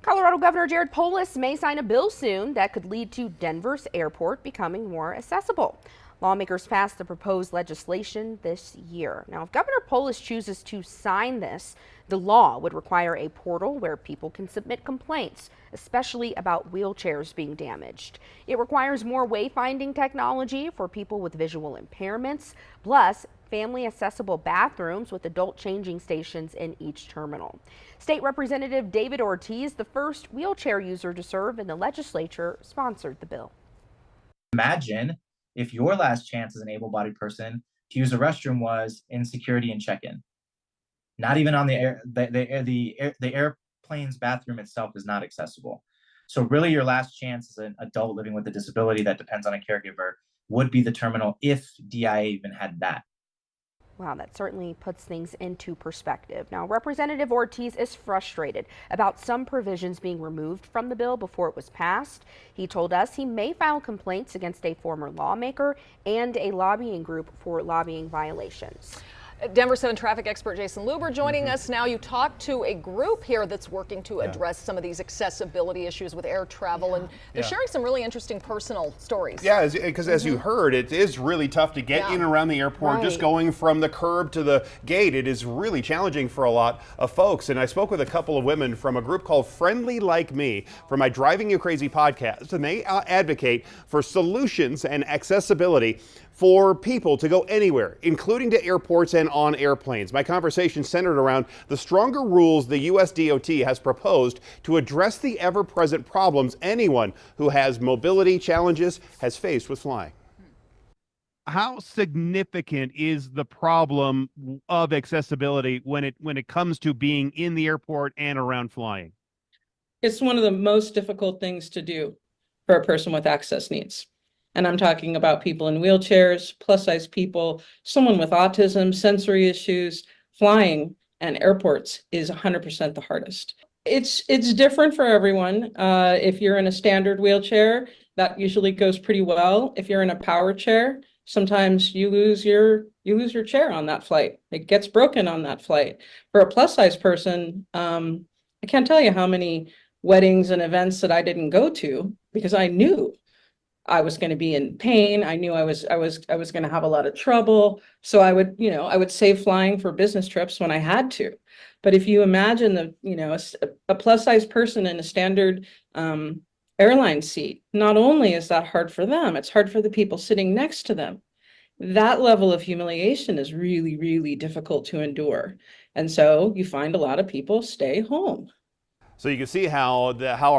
Colorado Governor Jared Polis may sign a bill soon that could lead to Denver's airport becoming more accessible. Lawmakers passed the proposed legislation this year. Now, if Governor Polis chooses to sign this, the law would require a portal where people can submit complaints, especially about wheelchairs being damaged. It requires more wayfinding technology for people with visual impairments, plus family accessible bathrooms with adult changing stations in each terminal. State Representative David Ortiz, the first wheelchair user to serve in the legislature, sponsored the bill. Imagine if your last chance as an able-bodied person to use a restroom was in security and check-in. Not even on the airplane's bathroom itself is not accessible. So really your last chance as an adult living with a disability that depends on a caregiver would be the terminal if DIA even had that. Wow, that certainly puts things into perspective. Now, Representative Ortiz is frustrated about some provisions being removed from the bill before it was passed. He told us he may file complaints against a former lawmaker and a lobbying group for lobbying violations. Denver 7 traffic expert Jason Luber joining us now. You talked to a group here that's working to address some of these accessibility issues with air travel, and they're sharing some really interesting personal stories. Yeah, because as you heard, it is really tough to get in and around the airport. Just going from the curb to the gate, it is really challenging for a lot of folks. And I spoke with a couple of women from a group called Friendly Like Me for my Driving You Crazy podcast, and they advocate for solutions and accessibility for people to go anywhere, including to airports and on airplanes. My conversation centered around the stronger rules the U.S. DOT has proposed to address the ever-present problems anyone who has mobility challenges has faced with flying. How significant is the problem of accessibility when it comes to being in the airport and around flying? It's one of the most difficult things to do for a person with access needs. And I'm talking about people in wheelchairs, plus size people, someone with autism, sensory issues. Flying and airports is 100% the hardest. It's different for everyone. If you're in a standard wheelchair, that usually goes pretty well. If you're in a power chair, sometimes you lose your chair on that flight. It gets broken on that flight. For a plus size person, I can't tell you how many weddings and events that I didn't go to because I knew I was going to be in pain. I knew I was going to have a lot of trouble. So I would save flying for business trips when I had to. But if you imagine a plus size person in a standard airline seat, not only is that hard for them, it's hard for the people sitting next to them. That level of humiliation is really, really difficult to endure. And so you find a lot of people stay home. So you can see how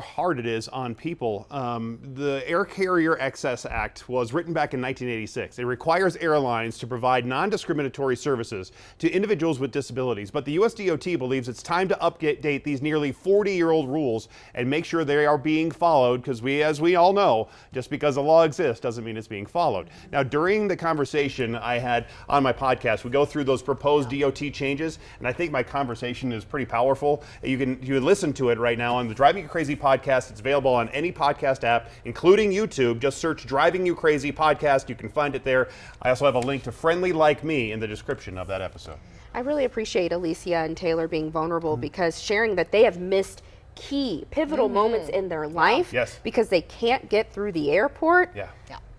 hard it is on people. The Air Carrier Access Act was written back in 1986. It requires airlines to provide non-discriminatory services to individuals with disabilities. But the US DOT believes it's time to update these nearly 40-year-old rules and make sure they are being followed, because as we all know, just because a law exists doesn't mean it's being followed. Now, during the conversation I had on my podcast, we go through those proposed DOT changes, and I think my conversation is pretty powerful. You can listen to it right now on the Driving You Crazy podcast. It's available on any podcast app, including YouTube. Just search Driving You Crazy podcast. You can find it there. I also have a link to Friendly Like Me in the description of that episode. I really appreciate Alicia and Taylor being vulnerable because sharing that they have missed key, pivotal moments in their life because they can't get through the airport.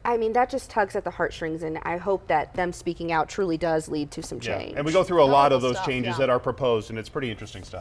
I mean, that just tugs at the heartstrings, and I hope that them speaking out truly does lead to some change. And we go through a lot of those changes that are proposed, and it's pretty interesting stuff.